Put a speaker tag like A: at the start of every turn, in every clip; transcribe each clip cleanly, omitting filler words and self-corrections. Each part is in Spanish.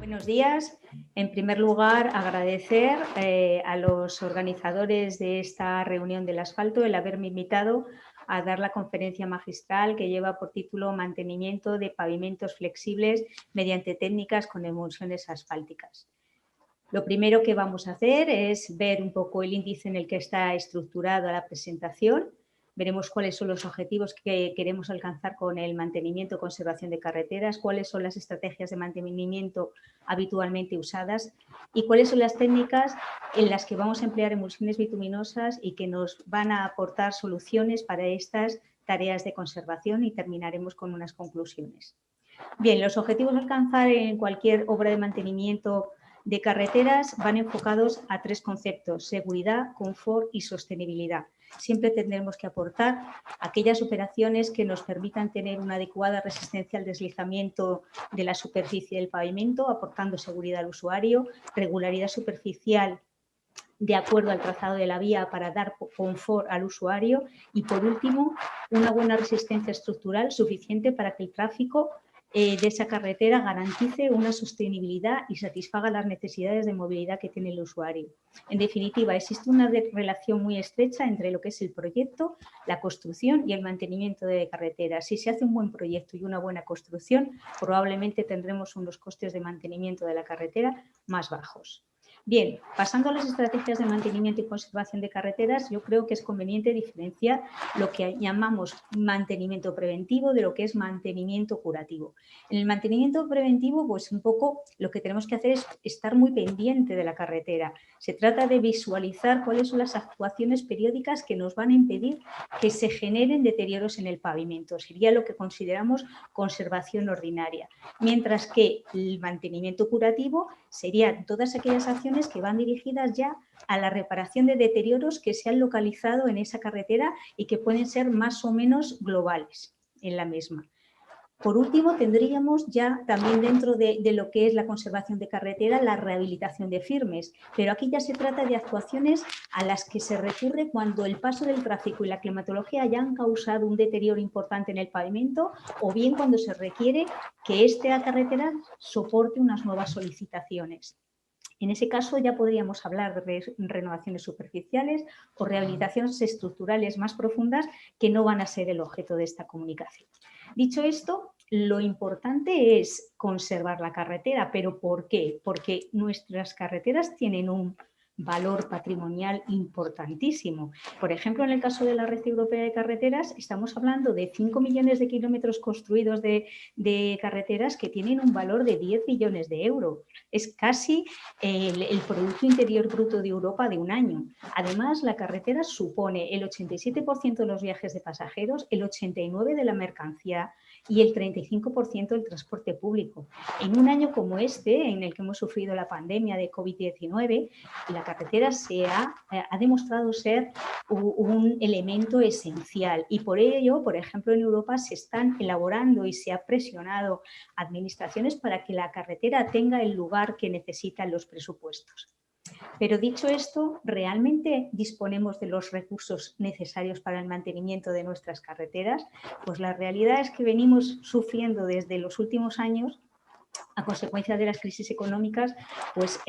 A: Buenos días. En primer lugar, agradecer a los organizadores de esta reunión del asfalto el haberme invitado a dar la conferencia magistral que lleva por título Mantenimiento de pavimentos flexibles mediante técnicas con emulsiones asfálticas. Lo primero que vamos a hacer es ver un poco el índice en el que está estructurada la presentación. Veremos cuáles son los objetivos que queremos alcanzar con el mantenimiento y conservación de carreteras, cuáles son las estrategias de mantenimiento habitualmente usadas y cuáles son las técnicas en las que vamos a emplear emulsiones bituminosas y que nos van a aportar soluciones para estas tareas de conservación, y terminaremos con unas conclusiones. Bien, los objetivos a alcanzar en cualquier obra de mantenimiento de carreteras van enfocados a tres conceptos: seguridad, confort y sostenibilidad. Siempre tendremos que aportar aquellas operaciones que nos permitan tener una adecuada resistencia al deslizamiento de la superficie del pavimento, aportando seguridad al usuario, regularidad superficial de acuerdo al trazado de la vía para dar confort al usuario y, por último, una buena resistencia estructural suficiente para que el tráfico de esa carretera garantice una sostenibilidad y satisfaga las necesidades de movilidad que tiene el usuario. En definitiva, existe una relación muy estrecha entre lo que es el proyecto, la construcción y el mantenimiento de carreteras. Si se hace un buen proyecto y una buena construcción, probablemente tendremos unos costes de mantenimiento de la carretera más bajos. Bien, pasando a las estrategias de mantenimiento y conservación de carreteras, yo creo que es conveniente diferenciar lo que llamamos mantenimiento preventivo de lo que es mantenimiento curativo. En el mantenimiento preventivo, pues un poco lo que tenemos que hacer es estar muy pendiente de la carretera. Se trata de visualizar cuáles son las actuaciones periódicas que nos van a impedir que se generen deterioros en el pavimento. Sería lo que consideramos conservación ordinaria. Mientras que el mantenimiento curativo serían todas aquellas acciones que van dirigidas ya a la reparación de deterioros que se han localizado en esa carretera y que pueden ser más o menos globales en la misma. Por último, tendríamos ya también dentro de lo que es la conservación de carretera la rehabilitación de firmes, pero aquí ya se trata de actuaciones a las que se recurre cuando el paso del tráfico y la climatología ya han causado un deterioro importante en el pavimento, o bien cuando se requiere que esta carretera soporte unas nuevas solicitaciones. En ese caso ya podríamos hablar de renovaciones superficiales o rehabilitaciones estructurales más profundas que no van a ser el objeto de esta comunicación. Dicho esto, lo importante es conservar la carretera, pero ¿por qué? Porque nuestras carreteras tienen un valor patrimonial importantísimo. Por ejemplo, en el caso de la Red Europea de Carreteras, estamos hablando de 5 millones de kilómetros construidos de carreteras que tienen un valor de 10 billones de euros. Es casi el Producto Interior Bruto de Europa de un año. Además, la carretera supone el 87% de los viajes de pasajeros, el 89% de la mercancía y el 35% del transporte público. En un año como este, en el que hemos sufrido la pandemia de COVID-19, la carretera ha demostrado ser un elemento esencial, y por ello, por ejemplo, en Europa se están elaborando y se ha presionado administraciones para que la carretera tenga el lugar que necesitan los presupuestos. Pero dicho esto, ¿realmente disponemos de los recursos necesarios para el mantenimiento de nuestras carreteras? Pues la realidad es que venimos sufriendo desde los últimos años, a consecuencia de las crisis económicas, pues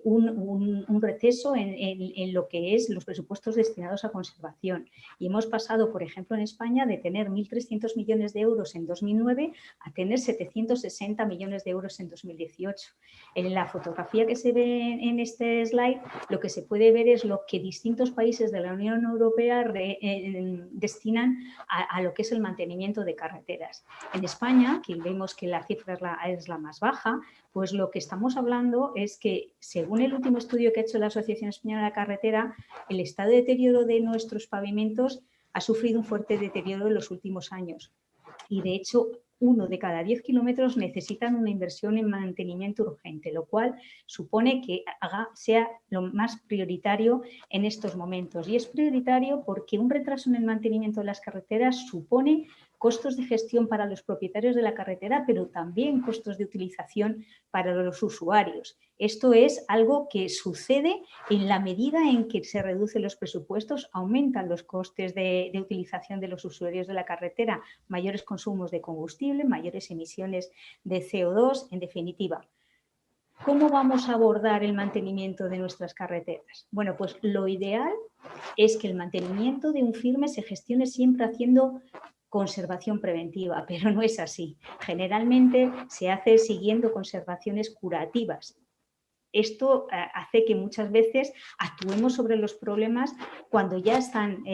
A: un receso en lo que es los presupuestos destinados a conservación. Y hemos pasado, por ejemplo, en España, de tener 1.300 millones de euros en 2009 a tener 760 millones de euros en 2018. En la fotografía que se ve en este slide, lo que se puede ver es lo que distintos países de la Unión Europea destinan a lo que es el mantenimiento de carreteras. En España, que vemos que la cifra es la más baja, pues lo que estamos hablando es que, según el último estudio que ha hecho la Asociación Española de la Carretera, el estado de deterioro de nuestros pavimentos ha sufrido un fuerte deterioro en los últimos años. Y, de hecho, 1 de cada 10 kilómetros necesitan una inversión en mantenimiento urgente, lo cual supone que sea lo más prioritario en estos momentos. Y es prioritario porque un retraso en el mantenimiento de las carreteras supone costos de gestión para los propietarios de la carretera, pero también costos de utilización para los usuarios. Esto es algo que sucede en la medida en que se reducen los presupuestos, aumentan los costes de utilización de los usuarios de la carretera, mayores consumos de combustible, mayores emisiones de CO2, en definitiva. ¿Cómo vamos a abordar el mantenimiento de nuestras carreteras? Bueno, pues lo ideal es que el mantenimiento de un firme se gestione siempre haciendo conservación preventiva, pero no es así. Generalmente se hace siguiendo conservaciones curativas. Esto hace que muchas veces actuemos sobre los problemas cuando ya están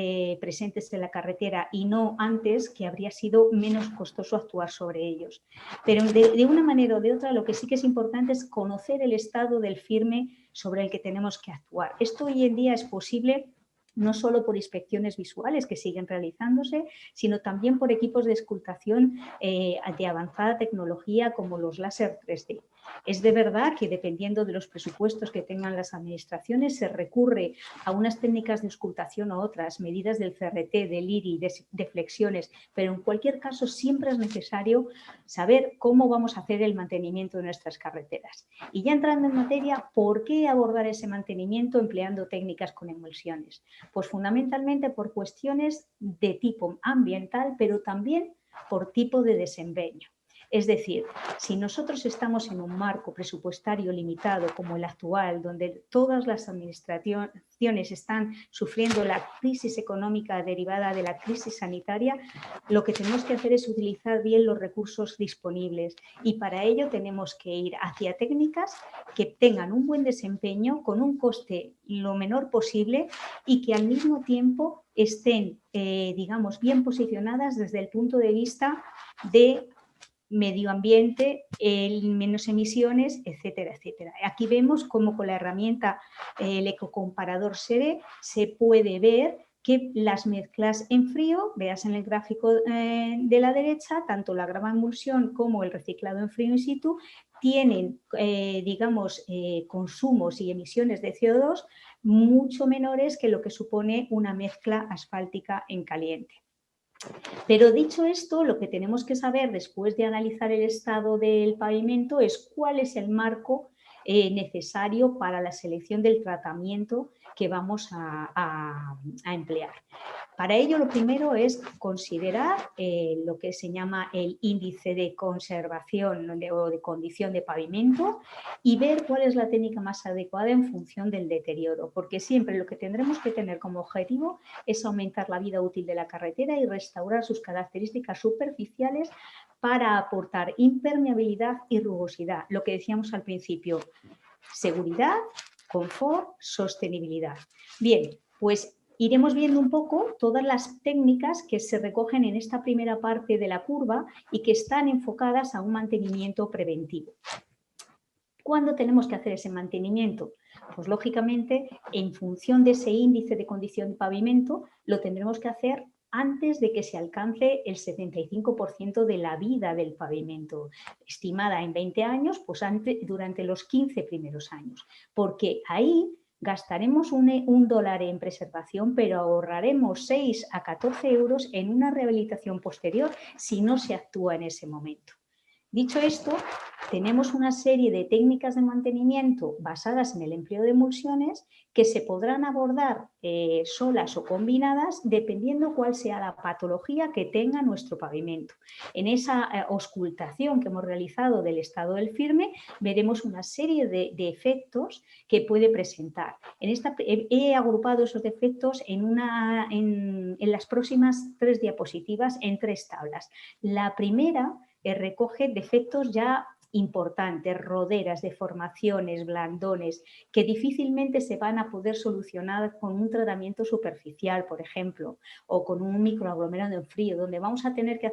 A: presentes en la carretera y no antes, que habría sido menos costoso actuar sobre ellos. Pero de una manera o de otra, lo que sí que es importante es conocer el estado del firme sobre el que tenemos que actuar. Esto hoy en día es posible no solo por inspecciones visuales que siguen realizándose, sino también por equipos de escultación de avanzada tecnología como los láser 3D. Es de verdad que dependiendo de los presupuestos que tengan las administraciones se recurre a unas técnicas de auscultación o otras, medidas del CRT, del IRI, de flexiones, pero en cualquier caso siempre es necesario saber cómo vamos a hacer el mantenimiento de nuestras carreteras. Y ya entrando en materia, ¿por qué abordar ese mantenimiento empleando técnicas con emulsiones? Pues fundamentalmente por cuestiones de tipo ambiental, pero también por tipo de desempeño. Es decir, si nosotros estamos en un marco presupuestario limitado como el actual, donde todas las administraciones están sufriendo la crisis económica derivada de la crisis sanitaria, lo que tenemos que hacer es utilizar bien los recursos disponibles y para ello tenemos que ir hacia técnicas que tengan un buen desempeño con un coste lo menor posible y que al mismo tiempo estén, digamos, bien posicionadas desde el punto de vista de medio ambiente, menos emisiones, etcétera, etcétera. Aquí vemos cómo con la herramienta el ecocomparador SERE se puede ver que las mezclas en frío, veas en el gráfico de la derecha, tanto la grava emulsión como el reciclado en frío in situ tienen, digamos, consumos y emisiones de CO2 mucho menores que lo que supone una mezcla asfáltica en caliente. Pero dicho esto, lo que tenemos que saber después de analizar el estado del pavimento es cuál es el marco necesario para la selección del tratamiento que vamos a emplear. Para ello, lo primero es considerar lo que se llama el índice de conservación o de condición de pavimento y ver cuál es la técnica más adecuada en función del deterioro, porque siempre lo que tendremos que tener como objetivo es aumentar la vida útil de la carretera y restaurar sus características superficiales para aportar impermeabilidad y rugosidad, lo que decíamos al principio, seguridad, confort, sostenibilidad. Bien, pues iremos viendo un poco todas las técnicas que se recogen en esta primera parte de la curva y que están enfocadas a un mantenimiento preventivo. ¿Cuándo tenemos que hacer ese mantenimiento? Pues lógicamente, en función de ese índice de condición de pavimento, lo tendremos que hacer antes de que se alcance el 75% de la vida del pavimento, estimada en 20 años, pues durante los 15 primeros años, porque ahí gastaremos un dólar en preservación, pero ahorraremos 6 a 14 euros en una rehabilitación posterior si no se actúa en ese momento. Dicho esto, tenemos una serie de técnicas de mantenimiento basadas en el empleo de emulsiones que se podrán abordar solas o combinadas dependiendo cuál sea la patología que tenga nuestro pavimento. En esa auscultación que hemos realizado del estado del firme veremos una serie de efectos que puede presentar. He agrupado esos defectos en las próximas 3 diapositivas en 3 tablas. La primera recoge defectos ya importantes, roderas, deformaciones, blandones, que difícilmente se van a poder solucionar con un tratamiento superficial, por ejemplo, o con un microaglomerado en frío, donde vamos a tener que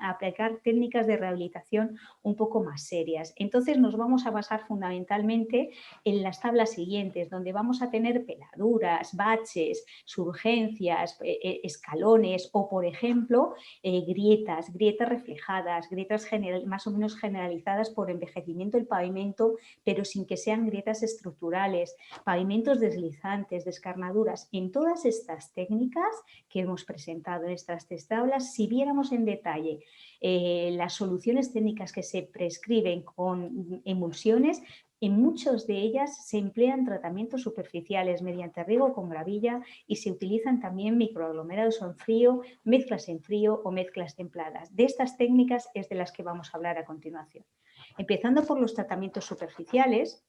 A: aplicar técnicas de rehabilitación un poco más serias. Entonces nos vamos a basar fundamentalmente en las tablas siguientes, donde vamos a tener peladuras, baches, surgencias, escalones o, por ejemplo, grietas reflejadas, grietas más o menos generalizadas por envejecimiento del pavimento, pero sin que sean grietas estructurales, pavimentos deslizantes, descarnaduras. En todas estas técnicas que hemos presentado en estas 3 tablas, si viéramos en detalle las soluciones técnicas que se prescriben con emulsiones, en muchas de ellas se emplean tratamientos superficiales mediante riego con gravilla y se utilizan también microaglomerados en frío, mezclas en frío o mezclas templadas. De estas técnicas es de las que vamos a hablar a continuación. Empezando por los tratamientos superficiales,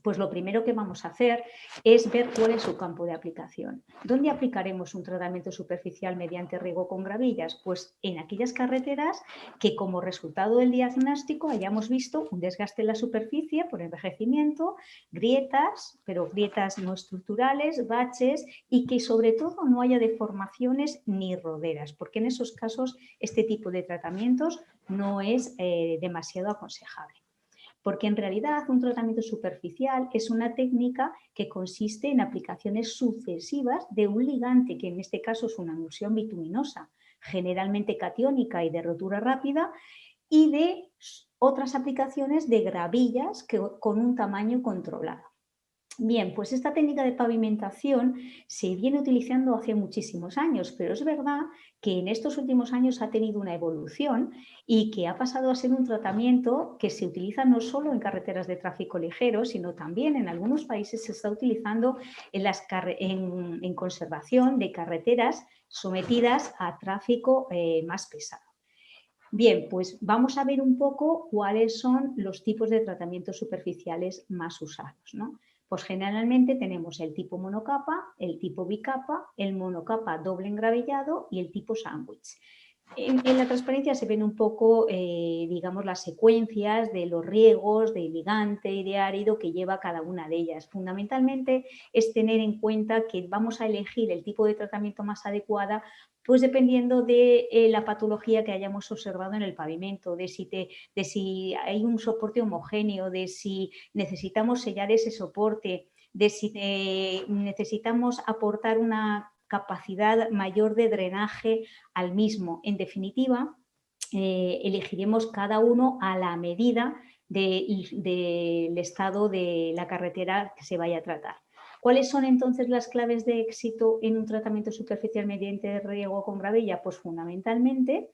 A: pues lo primero que vamos a hacer es ver cuál es su campo de aplicación. ¿Dónde aplicaremos un tratamiento superficial mediante riego con gravillas? Pues en aquellas carreteras que como resultado del diagnóstico hayamos visto un desgaste en la superficie por envejecimiento, grietas, pero grietas no estructurales, baches y que sobre todo no haya deformaciones ni roderas, porque en esos casos este tipo de tratamientos no es demasiado aconsejable. Porque en realidad un tratamiento superficial es una técnica que consiste en aplicaciones sucesivas de un ligante, que en este caso es una emulsión bituminosa, generalmente catiónica y de rotura rápida, y de otras aplicaciones de gravillas con un tamaño controlado. Bien, pues esta técnica de pavimentación se viene utilizando hace muchísimos años, pero es verdad que en estos últimos años ha tenido una evolución y que ha pasado a ser un tratamiento que se utiliza no solo en carreteras de tráfico ligero, sino también en algunos países se está utilizando en conservación de carreteras sometidas a tráfico más pesado. Bien, pues vamos a ver un poco cuáles son los tipos de tratamientos superficiales más usados, ¿no? Pues generalmente tenemos el tipo monocapa, el tipo bicapa, el monocapa doble engravillado y el tipo sándwich. En la transparencia se ven un poco, digamos, las secuencias de los riegos, de ligante y de árido que lleva cada una de ellas. Fundamentalmente es tener en cuenta que vamos a elegir el tipo de tratamiento más adecuado, pues dependiendo de la patología que hayamos observado en el pavimento, de si hay un soporte homogéneo, de si necesitamos sellar ese soporte, de si necesitamos aportar una capacidad mayor de drenaje al mismo. En definitiva, elegiremos cada uno a la medida del estado de la carretera que se vaya a tratar. ¿Cuáles son entonces las claves de éxito en un tratamiento superficial mediante riego con gravilla? Pues fundamentalmente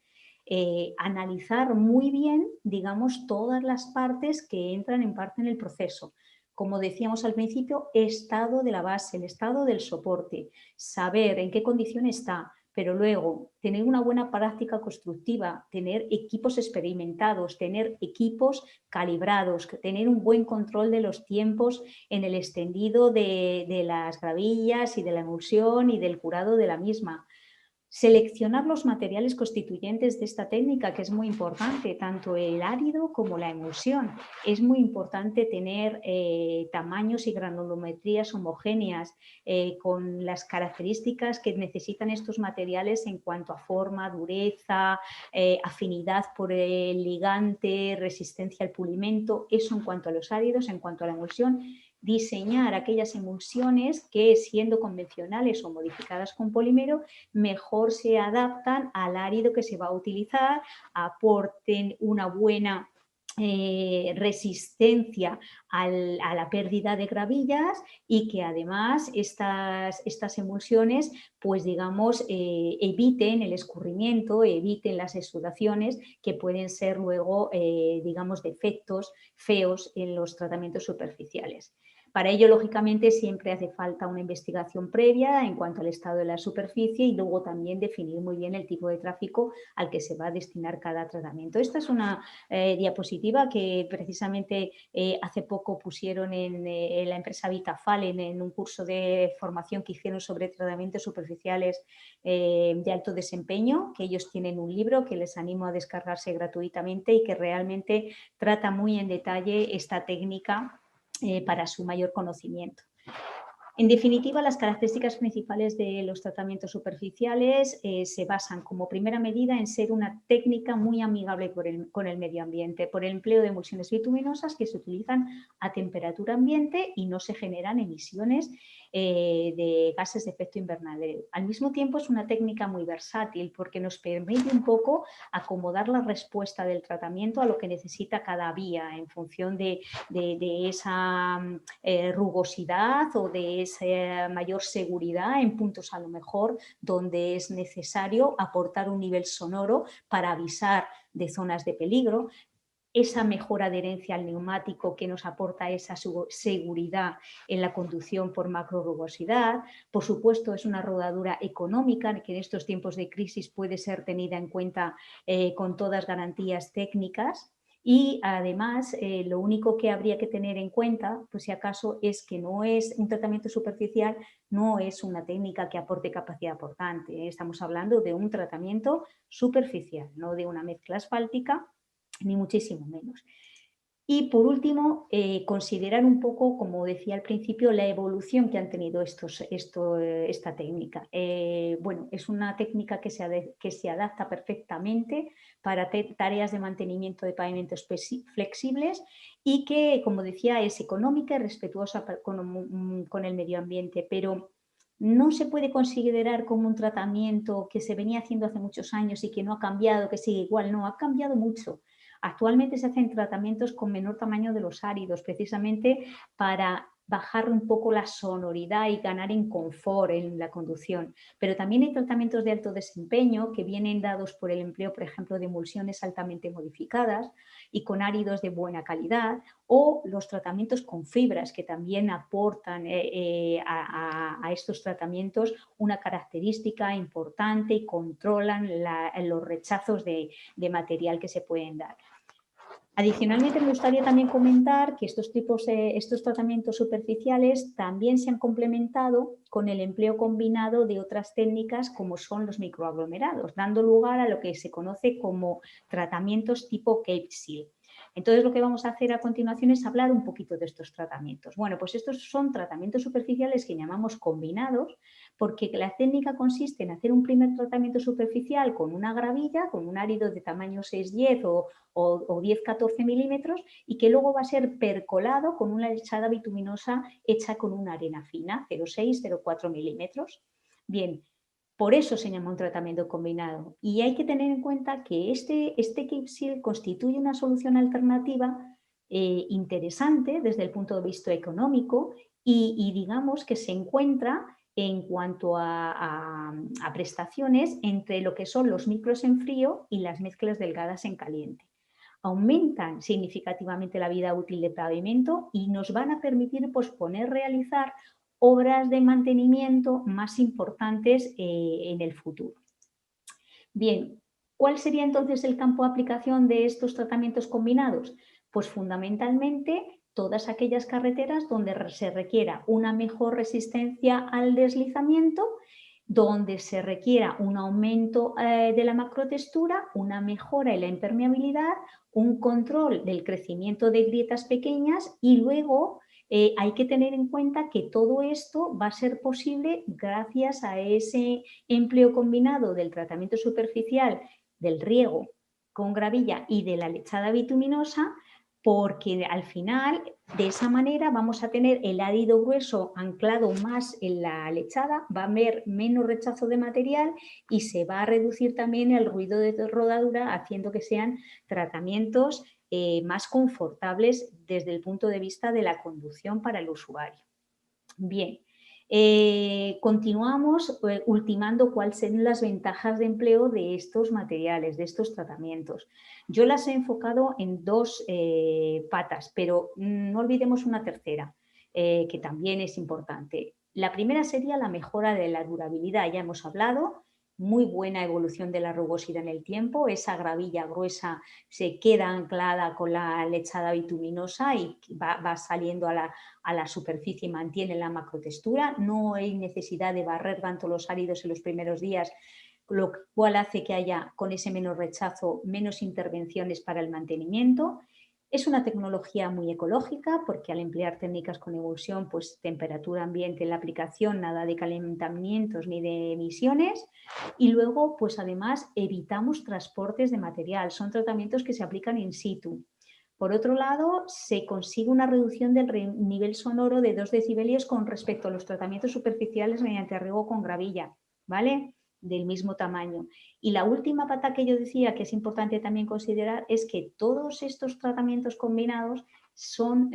A: analizar muy bien, digamos, todas las partes que entran en parte en el proceso. Como decíamos al principio, estado de la base, el estado del soporte, saber en qué condición está, pero luego tener una buena práctica constructiva, tener equipos experimentados, tener equipos calibrados, tener un buen control de los tiempos en el extendido de las gravillas y de la emulsión y del curado de la misma. Seleccionar los materiales constituyentes de esta técnica, que es muy importante, tanto el árido como la emulsión. Es muy importante tener tamaños y granulometrías homogéneas con las características que necesitan estos materiales en cuanto a forma, dureza, afinidad por el ligante, resistencia al pulimento. Eso en cuanto a los áridos. En cuanto a la emulsión, diseñar aquellas emulsiones que, siendo convencionales o modificadas con polímero, mejor se adaptan al árido que se va a utilizar, aporten una buena resistencia a la pérdida de gravillas y que además estas emulsiones, pues digamos, eviten el escurrimiento, eviten las exudaciones que pueden ser luego, digamos, defectos feos en los tratamientos superficiales. Para ello, lógicamente, siempre hace falta una investigación previa en cuanto al estado de la superficie y luego también definir muy bien el tipo de tráfico al que se va a destinar cada tratamiento. Esta es una diapositiva que precisamente hace poco pusieron en la empresa Vitafal en un curso de formación que hicieron sobre tratamientos superficiales de alto desempeño, que ellos tienen un libro que les animo a descargarse gratuitamente y que realmente trata muy en detalle esta técnica para su mayor conocimiento. En definitiva, las características principales de los tratamientos superficiales se basan como primera medida en ser una técnica muy amigable con el medio ambiente, por el empleo de emulsiones bituminosas que se utilizan a temperatura ambiente y no se generan emisiones de gases de efecto invernadero. Al mismo tiempo, es una técnica muy versátil porque nos permite un poco acomodar la respuesta del tratamiento a lo que necesita cada vía en función de esa rugosidad o de esa mayor seguridad en puntos a lo mejor donde es necesario aportar un nivel sonoro para avisar de zonas de peligro, esa mejor adherencia al neumático que nos aporta esa seguridad en la conducción por macrorrugosidad. Por supuesto, es una rodadura económica que en estos tiempos de crisis puede ser tenida en cuenta con todas garantías técnicas. Y además, lo único que habría que tener en cuenta, pues si acaso, es que no es un tratamiento superficial, no es una técnica que aporte capacidad portante, ¿eh? Estamos hablando de un tratamiento superficial, no de una mezcla asfáltica, ni muchísimo menos. Y por último, considerar un poco, como decía al principio, la evolución que han tenido esta técnica. Bueno, es una técnica que se adapta perfectamente para tareas de mantenimiento de pavimentos flexibles y que, como decía, es económica y respetuosa con el medio ambiente, pero no se puede considerar como un tratamiento que se venía haciendo hace muchos años y que no ha cambiado, que sigue igual. No, ha cambiado mucho. Actualmente se hacen tratamientos con menor tamaño de los áridos, precisamente para bajar un poco la sonoridad y ganar en confort en la conducción. Pero también hay tratamientos de alto desempeño que vienen dados por el empleo, por ejemplo, de emulsiones altamente modificadas y con áridos de buena calidad, o los tratamientos con fibras que también aportan a estos tratamientos una característica importante y controlan los rechazos de material que se pueden dar. Adicionalmente, me gustaría también comentar que estos tratamientos superficiales también se han complementado con el empleo combinado de otras técnicas como son los microaglomerados, dando lugar a lo que se conoce como tratamientos tipo Cape Seal. Entonces, lo que vamos a hacer a continuación es hablar un poquito de estos tratamientos. Bueno, pues estos son tratamientos superficiales que llamamos combinados, porque la técnica consiste en hacer un primer tratamiento superficial con una gravilla, con un árido de tamaño 6-10 o 10-14 milímetros, y que luego va a ser percolado con una lechada bituminosa hecha con una arena fina, 0,6-0,4 milímetros. Bien, por eso se llama un tratamiento combinado. Y hay que tener en cuenta que este Cape Seal constituye una solución alternativa interesante desde el punto de vista económico y digamos que se encuentra en cuanto a prestaciones entre lo que son los micros en frío y las mezclas delgadas en caliente. Aumentan significativamente la vida útil del pavimento y nos van a permitir posponer realizar obras de mantenimiento más importantes en el futuro. Bien, ¿cuál sería entonces el campo de aplicación de estos tratamientos combinados? Pues fundamentalmente todas aquellas carreteras donde se requiera una mejor resistencia al deslizamiento, donde se requiera un aumento de la macrotextura, una mejora en la impermeabilidad, un control del crecimiento de grietas pequeñas y luego hay que tener en cuenta que todo esto va a ser posible gracias a ese empleo combinado del tratamiento superficial, del riego con gravilla y de la lechada bituminosa, porque al final de esa manera vamos a tener el árido grueso anclado más en la lechada, va a haber menos rechazo de material y se va a reducir también el ruido de rodadura, haciendo que sean tratamientos más confortables desde el punto de vista de la conducción para el usuario. Bien, continuamos ultimando cuáles son las ventajas de empleo de estos materiales, de estos tratamientos. Yo las he enfocado en dos patas, pero no olvidemos una tercera, que también es importante. La primera sería la mejora de la durabilidad, ya hemos hablado, muy buena evolución de la rugosidad en el tiempo, esa gravilla gruesa se queda anclada con la lechada bituminosa y va saliendo a la superficie y mantiene la macrotextura. No hay necesidad de barrer tanto los áridos en los primeros días, lo cual hace que haya con ese menos rechazo, menos intervenciones para el mantenimiento. Es una tecnología muy ecológica porque al emplear técnicas con emulsión, pues temperatura ambiente en la aplicación, nada de calentamientos ni de emisiones. Y luego, pues además evitamos transportes de material. Son tratamientos que se aplican in situ. Por otro lado, se consigue una reducción del nivel sonoro de 2 decibelios con respecto a los tratamientos superficiales mediante riego con gravilla, ¿vale? Del mismo tamaño. Y la última pata que yo decía que es importante también considerar es que todos estos tratamientos combinados son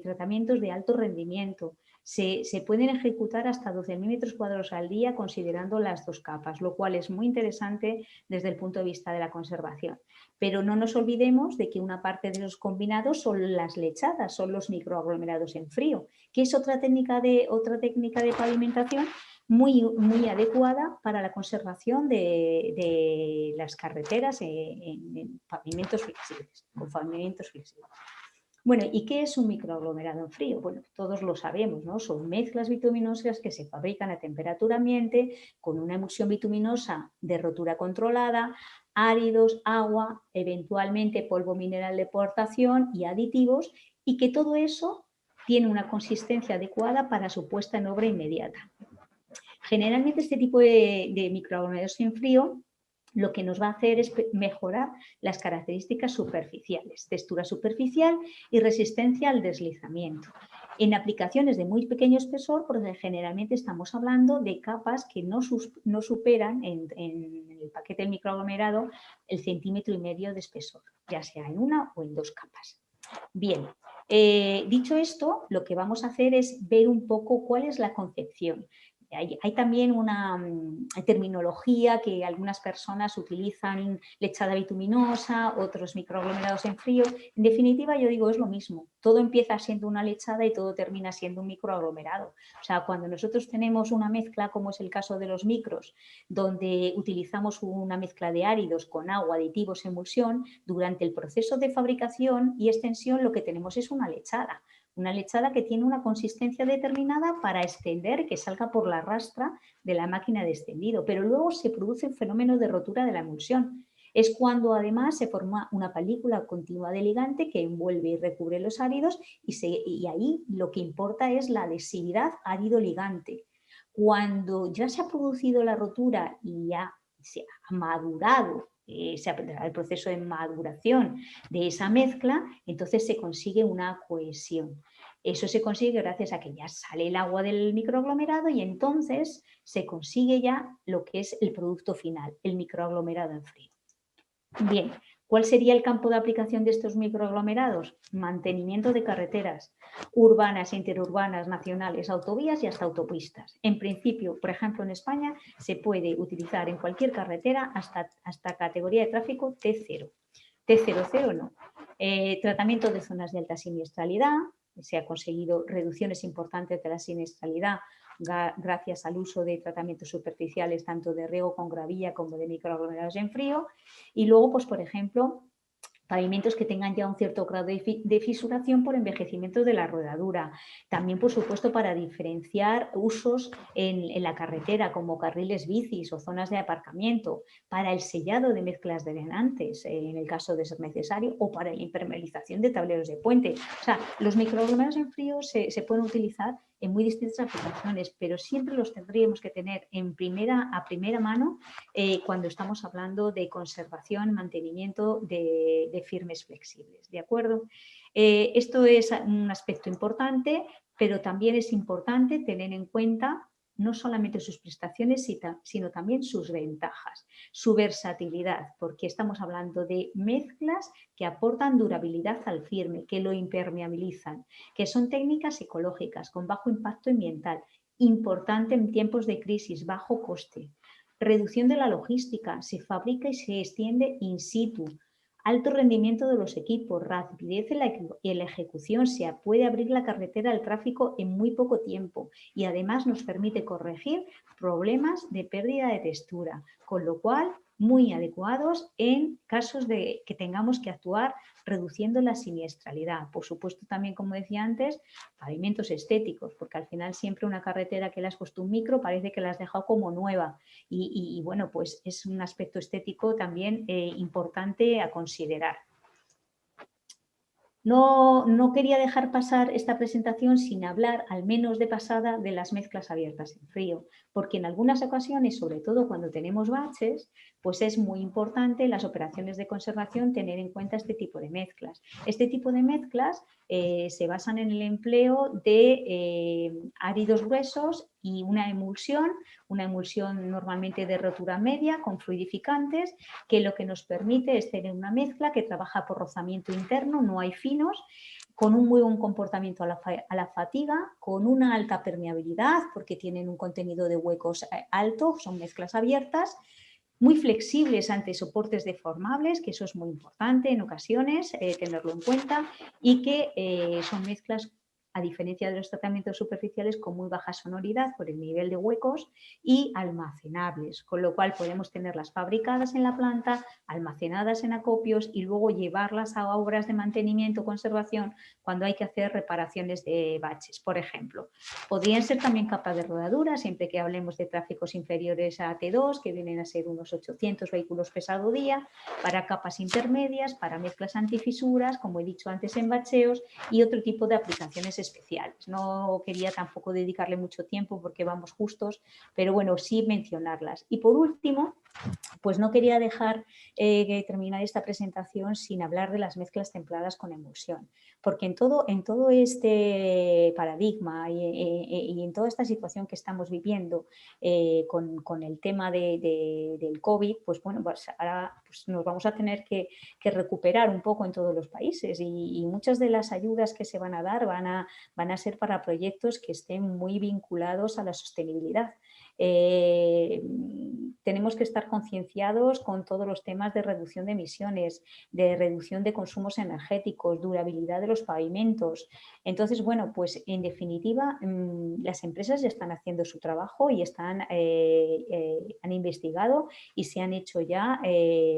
A: tratamientos de alto rendimiento. Se pueden ejecutar hasta 12.000 metros cuadrados al día considerando las dos capas, lo cual es muy interesante desde el punto de vista de la conservación. Pero no nos olvidemos de que una parte de los combinados son las lechadas, son los microaglomerados en frío, que es otra técnica de pavimentación muy adecuada para la conservación de las carreteras en pavimentos flexibles, con pavimentos flexibles. Bueno, ¿y qué es un microaglomerado en frío? Bueno, todos lo sabemos, ¿no? Son mezclas bituminosas que se fabrican a temperatura ambiente con una emulsión bituminosa de rotura controlada, áridos, agua, eventualmente polvo mineral de portación y aditivos, y que todo eso tiene una consistencia adecuada para su puesta en obra inmediata. Generalmente este tipo de microaglomerados en frío lo que nos va a hacer es mejorar las características superficiales, textura superficial y resistencia al deslizamiento. En aplicaciones de muy pequeño espesor, porque generalmente estamos hablando de capas que no superan en el paquete del microaglomerado el 1,5 centímetros de espesor, ya sea en una o en 2 capas. Bien, dicho esto, lo que vamos a hacer es ver un poco cuál es la concepción. Hay también una terminología que algunas personas utilizan, lechada bituminosa, otros microaglomerados en frío. En definitiva, yo digo, es lo mismo. Todo empieza siendo una lechada y todo termina siendo un microaglomerado. O sea, cuando nosotros tenemos una mezcla, como es el caso de los micros, donde utilizamos una mezcla de áridos con agua, aditivos, emulsión, durante el proceso de fabricación y extensión lo que tenemos es una lechada. Una lechada que tiene una consistencia determinada para extender, que salga por la rastra de la máquina de extendido, pero luego se produce un fenómeno de rotura de la emulsión. Es cuando además se forma una película continua de ligante que envuelve y recubre los áridos y ahí lo que importa es la adhesividad árido-ligante. Cuando ya se ha producido la rotura y ya se ha madurado el proceso de maduración de esa mezcla, entonces se consigue una cohesión. Eso se consigue gracias a que ya sale el agua del microaglomerado y entonces se consigue ya lo que es el producto final, el microaglomerado en frío. Bien, ¿cuál sería el campo de aplicación de estos microaglomerados? Mantenimiento de carreteras urbanas, interurbanas, nacionales, autovías y hasta autopistas. En principio, por ejemplo, en España se puede utilizar en cualquier carretera hasta categoría de tráfico T0. T00 no. Tratamiento de zonas de alta siniestralidad. Se ha conseguido reducciones importantes de la siniestralidad gracias al uso de tratamientos superficiales tanto de riego con gravilla como de microaglomerados en frío. Y luego, pues por ejemplo, pavimentos que tengan ya un cierto grado de fisuración por envejecimiento de la rodadura. También, por supuesto, para diferenciar usos en la carretera, como carriles bicis o zonas de aparcamiento, para el sellado de mezclas drenantes, en el caso de ser necesario, o para la impermeabilización de tableros de puente. O sea, los microaglomerados en frío se pueden utilizar en muy distintas aplicaciones, pero siempre los tendríamos que tener a primera mano cuando estamos hablando de conservación, mantenimiento de firmes flexibles, ¿de acuerdo? Esto es un aspecto importante, pero también es importante tener en cuenta no solamente sus prestaciones, sino también sus ventajas, su versatilidad, porque estamos hablando de mezclas que aportan durabilidad al firme, que lo impermeabilizan, que son técnicas ecológicas con bajo impacto ambiental, importante en tiempos de crisis, bajo coste. Reducción de la logística, se fabrica y se extiende in situ. Alto rendimiento de los equipos, rapidez en la ejecución, se puede abrir la carretera al tráfico en muy poco tiempo y además nos permite corregir problemas de pérdida de textura, con lo cual muy adecuados en casos de que tengamos que actuar reduciendo la siniestralidad. Por supuesto también, como decía antes, pavimentos estéticos, porque al final siempre una carretera que le has puesto un micro parece que la has dejado como nueva y bueno, pues es un aspecto estético también importante a considerar. No quería dejar pasar esta presentación sin hablar, al menos de pasada, de las mezclas abiertas en frío, porque en algunas ocasiones, sobre todo cuando tenemos baches, pues es muy importante en las operaciones de conservación tener en cuenta este tipo de mezclas. Este tipo de mezclas se basan en el empleo de áridos gruesos y una emulsión normalmente de rotura media con fluidificantes, que lo que nos permite es tener una mezcla que trabaja por rozamiento interno, no hay finos, con un muy buen comportamiento a la fatiga, con una alta permeabilidad porque tienen un contenido de huecos alto, son mezclas abiertas, muy flexibles ante soportes deformables, que eso es muy importante en ocasiones, tenerlo en cuenta, y que son mezclas a diferencia de los tratamientos superficiales con muy baja sonoridad por el nivel de huecos y almacenables, con lo cual podemos tenerlas fabricadas en la planta, almacenadas en acopios y luego llevarlas a obras de mantenimiento o conservación cuando hay que hacer reparaciones de baches, por ejemplo. Podrían ser también capas de rodadura, siempre que hablemos de tráficos inferiores a T2, que vienen a ser unos 800 vehículos pesado día, para capas intermedias, para mezclas antifisuras, como he dicho antes en bacheos, y otro tipo de aplicaciones especiales. No quería tampoco dedicarle mucho tiempo porque vamos justos, pero bueno, sí mencionarlas. Y por último, pues no quería dejar terminar esta presentación sin hablar de las mezclas templadas con emulsión, porque en todo este paradigma y en toda esta situación que estamos viviendo con el tema del COVID, pues bueno, pues ahora pues nos vamos a tener que recuperar un poco en todos los países y muchas de las ayudas que se van a dar van a ser para proyectos que estén muy vinculados a la sostenibilidad. Tenemos que estar concienciados con todos los temas de reducción de emisiones, de reducción de consumos energéticos, durabilidad de los pavimentos. Entonces, bueno, pues en definitiva, las empresas ya están haciendo su trabajo y han investigado y se han hecho ya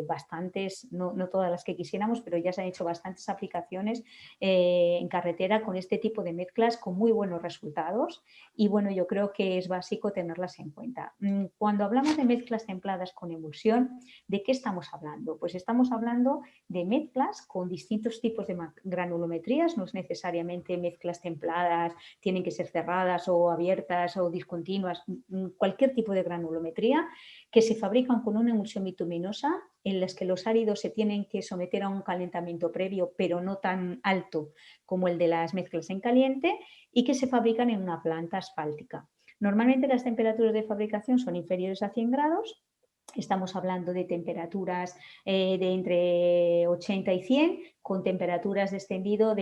A: bastantes, no todas las que quisiéramos, pero ya se han hecho bastantes aplicaciones en carretera con este tipo de mezclas con muy buenos resultados y bueno, yo creo que es básico tenerlas en cuenta. Cuando hablamos de mezclas templadas con emulsión, ¿de qué estamos hablando? Pues estamos hablando de mezclas con distintos tipos de granulometrías, no es necesariamente mezclas templadas, tienen que ser cerradas o abiertas o discontinuas, cualquier tipo de granulometría que se fabrican con una emulsión bituminosa en las que los áridos se tienen que someter a un calentamiento previo, pero no tan alto como el de las mezclas en caliente y que se fabrican en una planta asfáltica. Normalmente las temperaturas de fabricación son inferiores a 100 grados. Estamos hablando de temperaturas de entre 80 y 100, con temperaturas descendido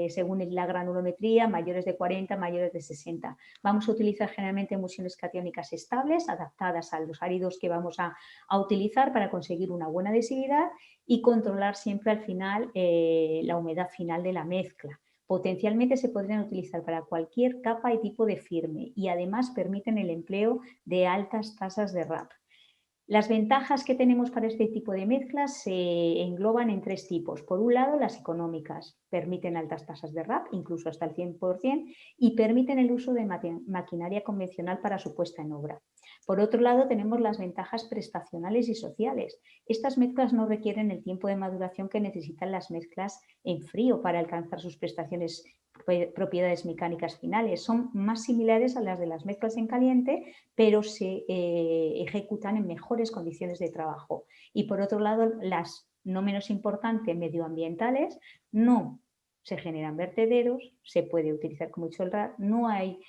A: según la granulometría, mayores de 40, mayores de 60. Vamos a utilizar generalmente emulsiones catiónicas estables, adaptadas a los áridos que vamos a utilizar para conseguir una buena adhesividad y controlar siempre al final la humedad final de la mezcla. Potencialmente se podrían utilizar para cualquier capa y tipo de firme y además permiten el empleo de altas tasas de RAP. Las ventajas que tenemos para este tipo de mezclas se engloban en tres tipos. Por un lado, las económicas, permiten altas tasas de RAP, incluso hasta el 100%, y permiten el uso de maquinaria convencional para su puesta en obra. Por otro lado, tenemos las ventajas prestacionales y sociales. Estas mezclas no requieren el tiempo de maduración que necesitan las mezclas en frío para alcanzar sus prestaciones propiedades mecánicas finales. Son más similares a las de las mezclas en caliente, pero se ejecutan en mejores condiciones de trabajo. Y por otro lado, las no menos importantes, medioambientales, no se generan vertederos, se puede utilizar como hecho el RAP, no hay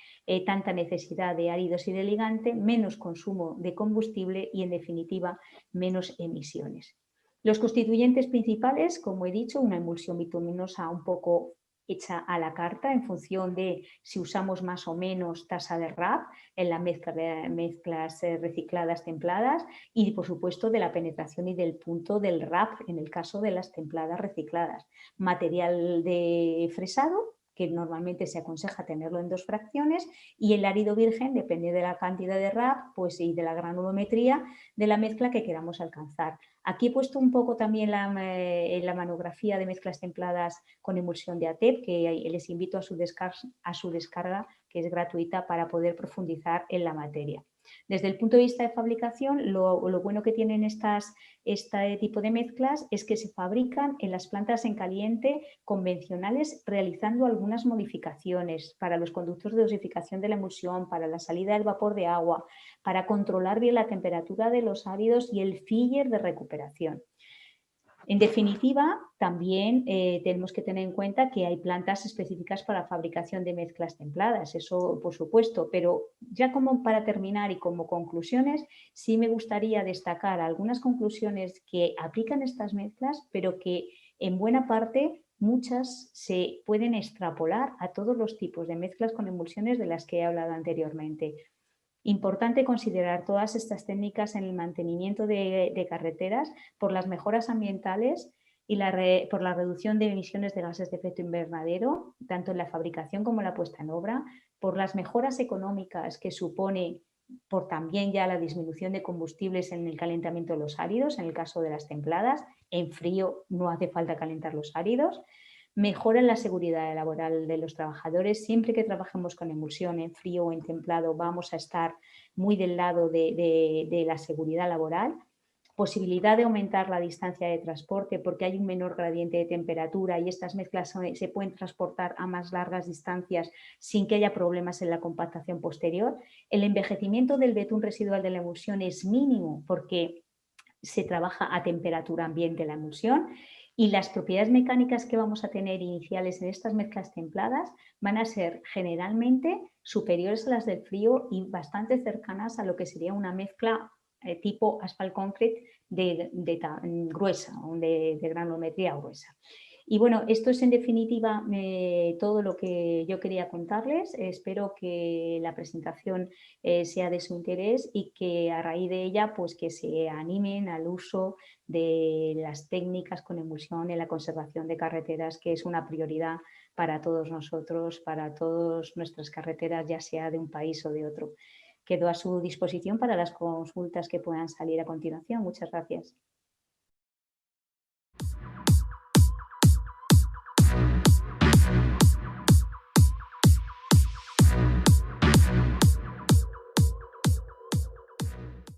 A: tanta necesidad de áridos y de ligante, menos consumo de combustible y, en definitiva, menos emisiones. Los constituyentes principales, como he dicho, una emulsión bituminosa un poco hecha a la carta en función de si usamos más o menos tasa de RAP en la mezcla de mezclas recicladas templadas y, por supuesto, de la penetración y del punto del RAP en el caso de las templadas recicladas. Material de fresado, que normalmente se aconseja tenerlo en 2 fracciones, y el árido virgen depende de la cantidad de RAP pues, y de la granulometría de la mezcla que queramos alcanzar. Aquí he puesto un poco también la monografía de mezclas templadas con emulsión de ATEP, que les invito a su descarga, que es gratuita para poder profundizar en la materia. Desde el punto de vista de fabricación, lo bueno que tienen este tipo de mezclas es que se fabrican en las plantas en caliente convencionales, realizando algunas modificaciones para los conductos de dosificación de la emulsión, para la salida del vapor de agua, para controlar bien la temperatura de los áridos y el filler de recuperación. En definitiva, también tenemos que tener en cuenta que hay plantas específicas para la fabricación de mezclas templadas, eso por supuesto, pero ya como para terminar y como conclusiones, sí me gustaría destacar algunas conclusiones que aplican estas mezclas, pero que en buena parte muchas se pueden extrapolar a todos los tipos de mezclas con emulsiones de las que he hablado anteriormente. Importante considerar todas estas técnicas en el mantenimiento de carreteras por las mejoras ambientales y por la reducción de emisiones de gases de efecto invernadero, tanto en la fabricación como en la puesta en obra, por las mejoras económicas que supone por también ya la disminución de combustibles en el calentamiento de los áridos, en el caso de las templadas. En frío no hace falta calentar los áridos. Mejora la seguridad laboral de los trabajadores. Siempre que trabajemos con emulsión en frío o en templado vamos a estar muy del lado de la seguridad laboral. Posibilidad de aumentar la distancia de transporte porque hay un menor gradiente de temperatura y estas mezclas se pueden transportar a más largas distancias sin que haya problemas en la compactación posterior. El envejecimiento del betún residual de la emulsión es mínimo porque se trabaja a temperatura ambiente la emulsión y las propiedades mecánicas que vamos a tener iniciales en estas mezclas templadas van a ser generalmente superiores a las del frío y bastante cercanas a lo que sería una mezcla tipo asphalt concrete gruesa, de granulometría gruesa. Y bueno, esto es en definitiva todo lo que yo quería contarles. Espero que la presentación sea de su interés y que a raíz de ella pues que se animen al uso de las técnicas con emulsión en la conservación de carreteras, que es una prioridad para todos nosotros, para todas nuestras carreteras, ya sea de un país o de otro. Quedo a su disposición para las consultas que puedan salir a continuación. Muchas gracias.